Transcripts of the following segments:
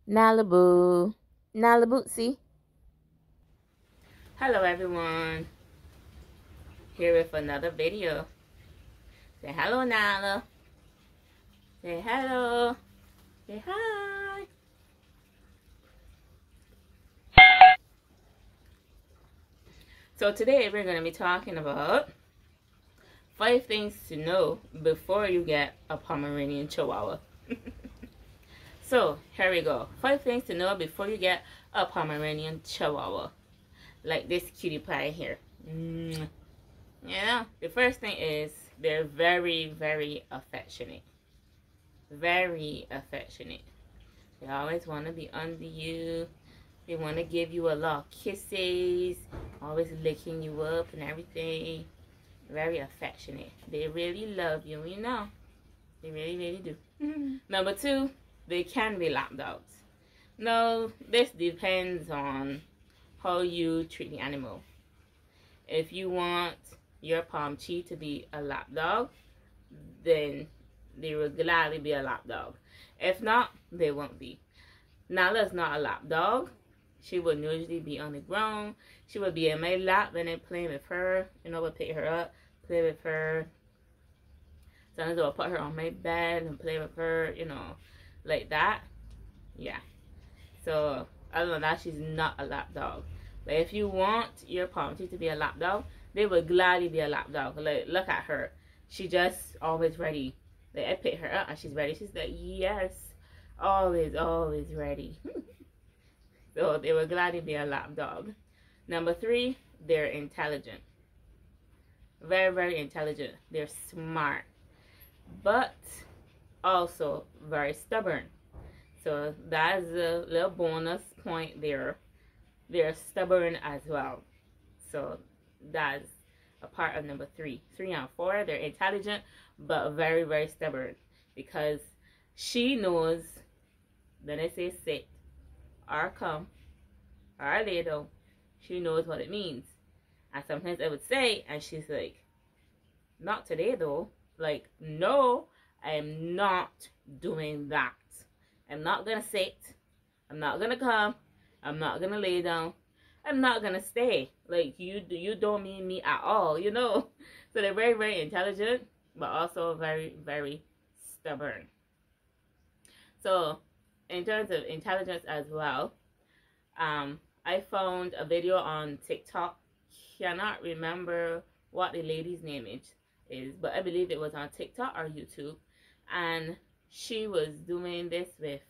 Nalabu. Nalabootsie. Hello everyone. Here with another video. Say hello Nala. Say hello. Say hi. So today we're going to be talking about 5 things to know before you get a Pomeranian Chihuahua. So here we go. 5 things to know before you get a Pomeranian Chihuahua. Like this cutie pie here. Yeah, the first thing is they're very, very affectionate. Very affectionate. They always want to be under you. They want to give you a lot of kisses. Always licking you up and everything. Very affectionate. They really love you, you know. They really, really do. Number 2, they can be lap dogs. No, this depends on how you treat the animal. If you want your Pomchi to be a lap dog, then they will gladly be a lap dog. If not, they won't be. Nala's not a lap dog. She would usually be on the ground. She would be in my lap and then playing with her. You know, we'll pick her up, play with her. Sometimes I'll put her on my bed and play with her, you know, like that. Yeah. So, other than that, she's not a lap dog. But if you want your Pomchi to be a lap dog, they would gladly be a lap dog. Like, look at her. She just always ready. Like, I pick her up and she's ready. She's like, yes, always, always ready. So they would gladly be a lap dog. Number 3, they're intelligent. Very, very intelligent. They're smart. But also very stubborn. So that is a little bonus point there. They're stubborn as well. So that's a part of number 3. 3 and 4, they're intelligent but very, very stubborn. Because she knows when I say sit or come or lay down, she knows what it means. And sometimes I would say, and she's like, not today though. Like, no, I am not doing that. I'm not gonna sit. I'm not gonna come. I'm not gonna lay down. I'm not gonna stay. Like, you don't mean me at all, you know. So they're very, very intelligent, but also very, very stubborn. So in terms of intelligence as well, I found a video on TikTok. Cannot remember what the lady's name is, but I believe it was on TikTok or YouTube, and she was doing this with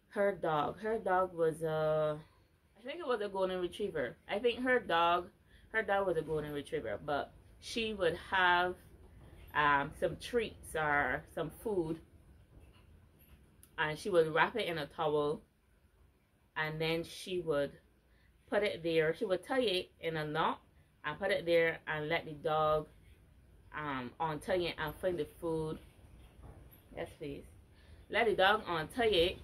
her dog. Her dog was I think it was a golden retriever. I think her dog was a golden retriever, but she would have some treats or some food, and she would wrap it in a towel, and then she would put it there. She would tie it in a knot and put it there and let the dog untie it and find the food. Yes, please. Let the dog untie it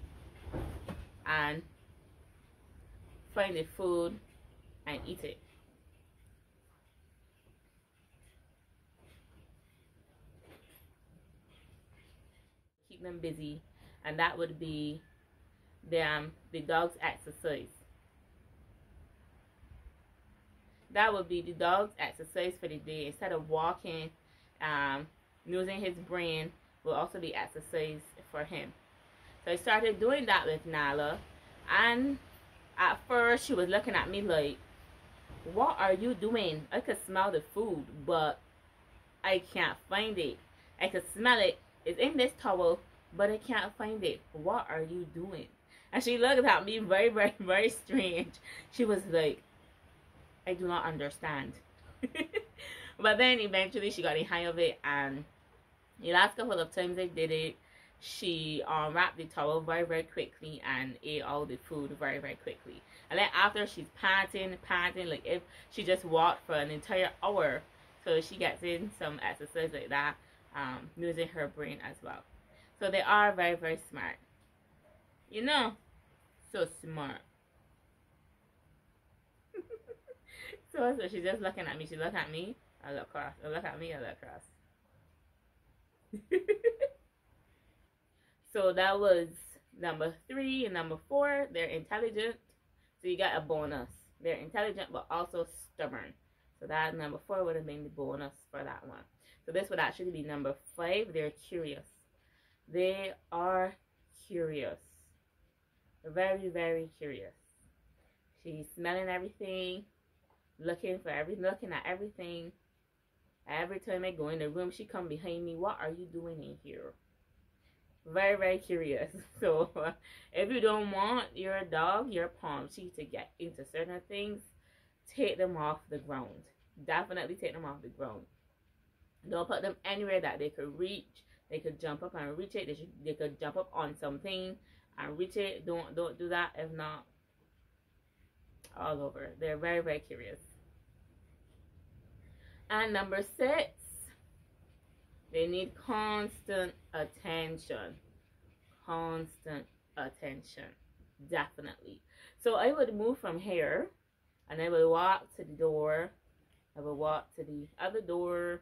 and find the food and eat it. Keep them busy, and that would be the dog's exercise. That would be the dog's exercise for the day. Instead of walking, using his brain will also be exercise for him. So I started doing that with Nala, and at first she was looking at me like, what are you doing? I could smell the food, but I can't find it. I could smell it. It's in this towel, but I can't find it. What are you doing? And she looked at me very, very, very strange. She was like, I do not understand. But then eventually she got the hang of it, and the last couple of times I did it, she unwrapped the towel very, very quickly and ate all the food very, very quickly. And then after, she's panting, like if she just walked for an entire hour. So she gets in some exercise like that, using her brain as well. So they are very, very smart. You know, so smart. So she's just looking at me. She look at me, I look across. I look at me, I look across. So that was Number 3 and number 4, they're intelligent. So you got a bonus. They're intelligent but also stubborn. So that number 4 would have been the bonus for that one. So this would actually be number 5. They're curious. They are curious. Very, very curious. She's smelling everything, looking at everything. Every time I go in the room, she come behind me. What are you doing in here? Very, very curious. So if you don't want your dog, your Pomchi, to get into certain things, take them off the ground. Definitely take them off the ground. Don't put them anywhere that they could reach. They could jump up and reach it. They could jump up on something and reach it. Don't do that. If not, all over. They're very, very curious. And number 6, they need constant attention. Constant attention. Definitely. So I would move from here and I would walk to the door. I would walk to the other door.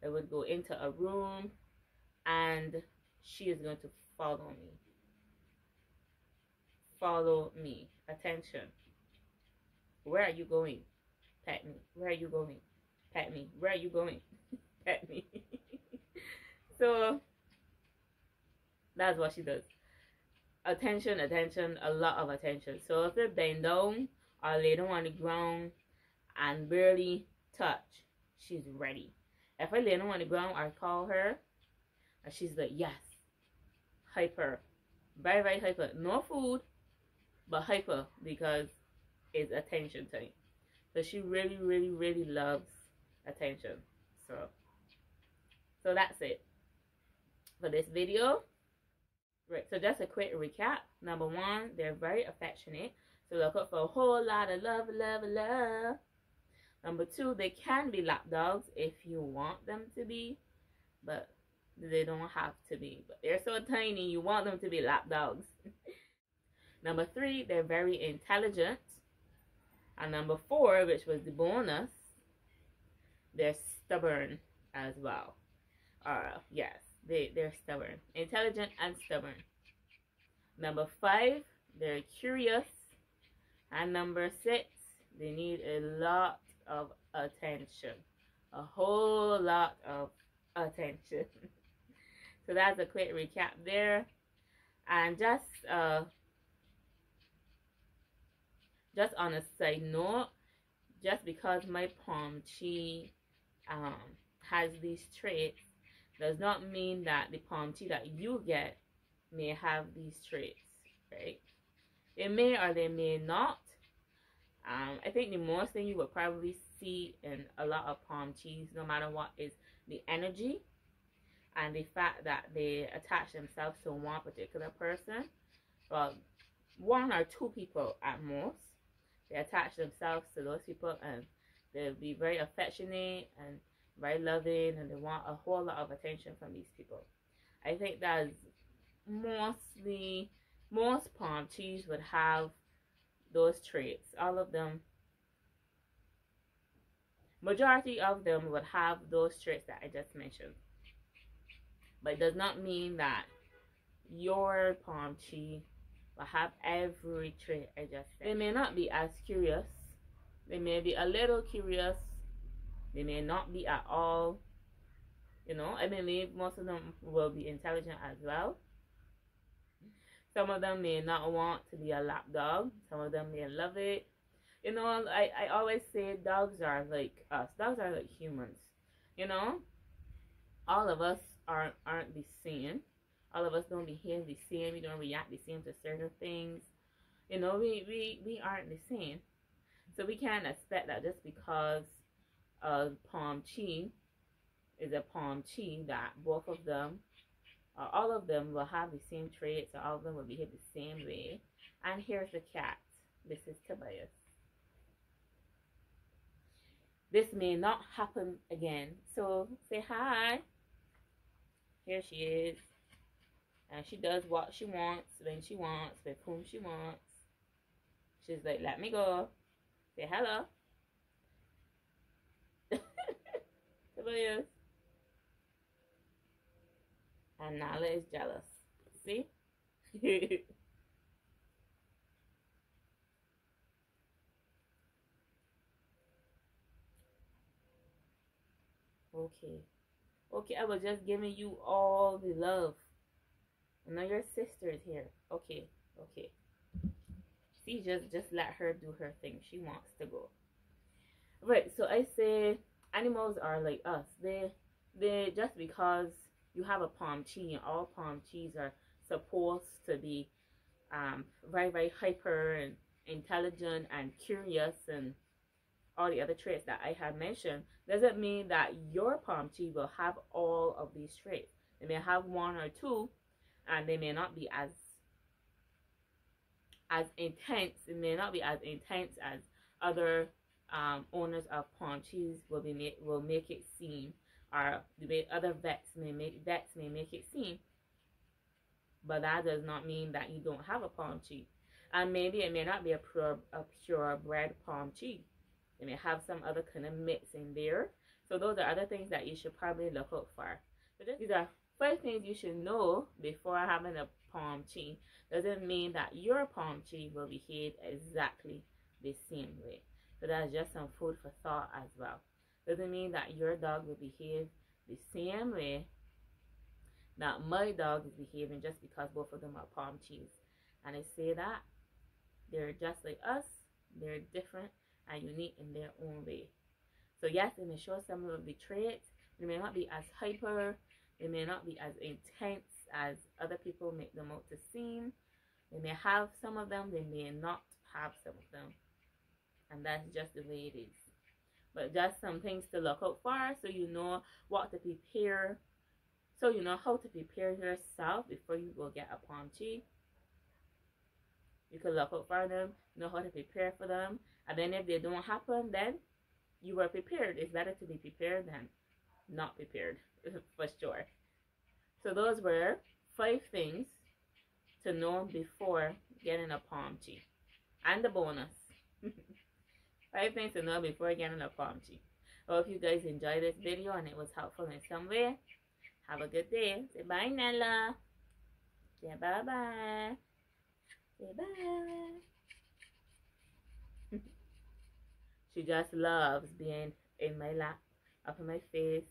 I would go into a room and she is going to follow me. Follow me. Attention. Where are you going? Pet me. Where are you going? Pet me. Where are you going? Pet me. So that's what she does. Attention, attention, a lot of attention. So if they bend down or lay down on the ground and barely touch, she's ready. If I lay down on the ground, I call her and she's like, yes. Hyper. Very, very hyper. No food, but hyper because it's attention time. So she really, really, really loves attention. So that's it for this video. Right, so just a quick recap. Number 1, they're very affectionate. So look up for a whole lot of love, love, love. Number 2, they can be lap dogs if you want them to be, but they don't have to be. But they're so tiny, you want them to be lap dogs. Number 3, they're very intelligent. And number 4, which was the bonus, they're stubborn as well. Yes, they're stubborn. Intelligent and stubborn. Number 5, they're curious. And number 6, they need a lot of attention. A whole lot of attention. So that's a quick recap there. And just on a side note, just because my Pomchi has these traits does not mean that the Pomchi that you get may have these traits, right? They may or they may not. I think the most thing you would probably see in a lot of Pomchis, no matter what, is the energy and the fact that they attach themselves to one particular person. Well, 1 or 2 people at most. They attach themselves to those people and they'll be very affectionate and very loving, and they want a whole lot of attention from these people. I think that mostly most Pomchis would have those traits. All of them, majority of them would have those traits that I just mentioned. But it does not mean that your Pomchi will have every trait I just said. They may not be as curious. They may be a little curious. They may not be at all. You know, I believe most of them will be intelligent as well. Some of them may not want to be a lap dog. Some of them may love it. You know, I always say dogs are like us. Dogs are like humans. You know, all of us aren't the same. All of us don't behave the same. We don't react the same to certain things. You know, we aren't the same. So we can't expect that just because Pomchi is a Pomchi that both of them, all of them will have the same traits, or all of them will behave the same way. And here's the cat. This is Tobias. This may not happen again. So say hi. Here she is. And she does what she wants, when she wants, with whom she wants. She's like, let me go. Say hello. Tobias. And Nala is jealous. See? okay. Okay, I was just giving you all the love. And now your sister is here. Okay, okay. See, just let her do her thing. She wants to go. Right, so I say animals are like us. They just because you have a Pomchi, and all Pomchis are supposed to be very, very hyper and intelligent and curious and all the other traits that I have mentioned, doesn't mean that your Pomchi will have all of these traits. They may have one or two, and they may not be as intense. It may not be as intense as other owners of Pomchis will make it seem, or the way other vets may make it seem. But that does not mean that you don't have a Pomchi. And maybe it may not be a purebred Pomchi. It may have some other kind of mix in there. So those are other things that you should probably look out for. So these are 5 things you should know before having a Pomchi. Doesn't mean that your Pomchi will behave exactly the same way. So that's just some food for thought as well. Doesn't mean that your dog will behave the same way that my dog is behaving just because both of them are Pomchis. And I say that they're just like us. They're different and unique in their own way. So yes, they may show some of the traits. They may not be as hyper. They may not be as intense as other people make them out to seem. They may have some of them. They may not have some of them. And that's just the way it is. But just some things to look out for so you know what to prepare. So you know how to prepare yourself before you go get a Pomchi. You can look out for them, know how to prepare for them. And then if they don't happen, then you were prepared. It's better to be prepared than not prepared, for sure. So those were 5 things to know before getting a Pomchi. And the bonus. 5 things to know before getting a Pomchi. I hope you guys enjoyed this video and it was helpful in some way. Have a good day. Say bye, Nella. Say bye-bye. Say bye. She just loves being in my lap, up in my face,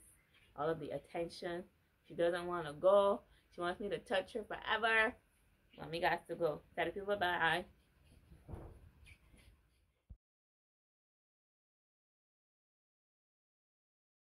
all of the attention. She doesn't want to go. She wants me to touch her forever. Mommy got to go. Tell the people bye.